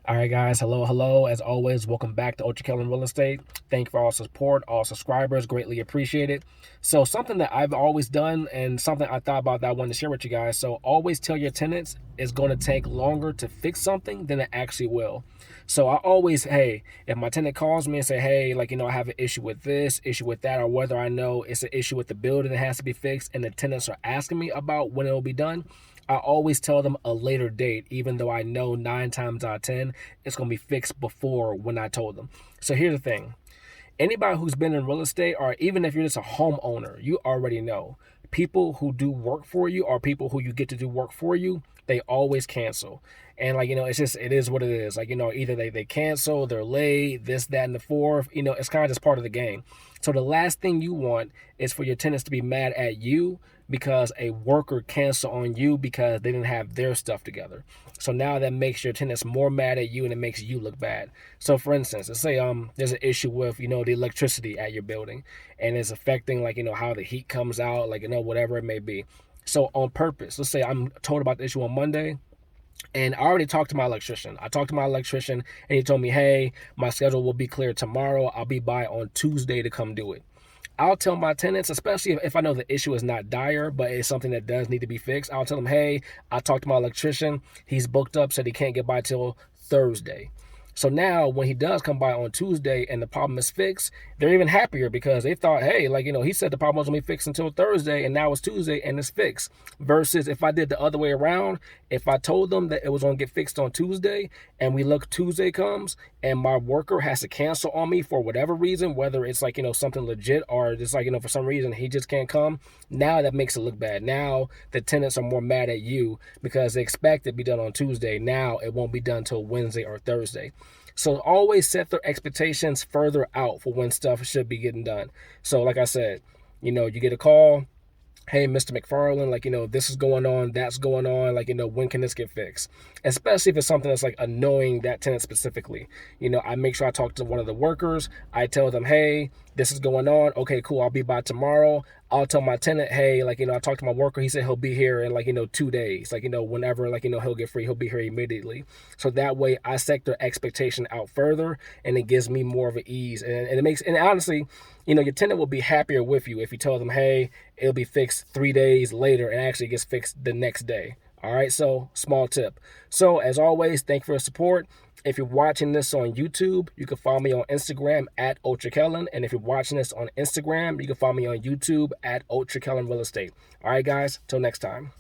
All right, guys. Hello. As always, welcome back to Ultra Kellen Real Estate. Thank you for all support, all subscribers. Greatly appreciate it. So, something that I've always done and something I thought about that I wanted to share with you guys. So, always tell your tenants it's going to take longer to fix something than it actually will. So, I always, hey, if my tenant calls me and say, hey, I have an issue with this, issue with that, or whether I know it's an issue with the building that has to be fixed and the tenants are asking me about when it will be done, I always tell them a later date, even though I know 9 times out of 10 it's going to be fixed before when I told them. So here's the thing, anybody who's been in real estate, or even if you're just a homeowner, you already know people who do work for you or people who you get to do work for you, they always cancel. And it's just, it is what it is. Either they cancel, they're late, this, that, and the fourth. It's kind of just part of the game. So the last thing you want is for your tenants to be mad at you because a worker canceled on you because they didn't have their stuff together. So now that makes your tenants more mad at you and it makes you look bad. So for instance, let's say there's an issue with the electricity at your building and it's affecting how the heat comes out, whatever it may be. So on purpose, let's say I'm told about the issue on Monday. And I already talked to my electrician. I talked to my electrician and he told me, hey, my schedule will be clear tomorrow. I'll be by on Tuesday to come do it. I'll tell my tenants, especially if I know the issue is not dire, but it's something that does need to be fixed. I'll tell them, hey, I talked to my electrician. He's booked up, said he can't get by till Thursday. So now when he does come by on Tuesday and the problem is fixed, they're even happier because they thought, hey, he said the problem was going to be fixed until Thursday and now it's Tuesday and it's fixed. Versus if I did the other way around, if I told them that it was going to get fixed on Tuesday and we look, Tuesday comes and my worker has to cancel on me for whatever reason, whether it's something legit or just for some reason he just can't come, now that makes it look bad. Now the tenants are more mad at you because they expect it to be done on Tuesday. Now it won't be done until Wednesday or Thursday. So always set their expectations further out for when stuff should be getting done. So like I said, you get a call, hey, Mr. McFarland, this is going on, that's going on, when can this get fixed? Especially if it's something that's annoying that tenant specifically. I make sure I talk to one of the workers. I tell them, hey, this is going on. Okay, cool, I'll be by tomorrow. I'll tell my tenant, hey, I talked to my worker. He said he'll be here in 2 days. Whenever, he'll get free, he'll be here immediately. So that way I set their expectation out further and it gives me more of an ease. And it makes, and honestly, your tenant will be happier with you if you tell them, hey, it'll be fixed 3 days later and actually gets fixed the next day. All right, so small tip. So as always, thank you for your support. If you're watching this on YouTube, you can follow me on Instagram at Ultra Kellen. And if you're watching this on Instagram, you can follow me on YouTube at Ultra Kellen Real Estate. All right, guys, till next time.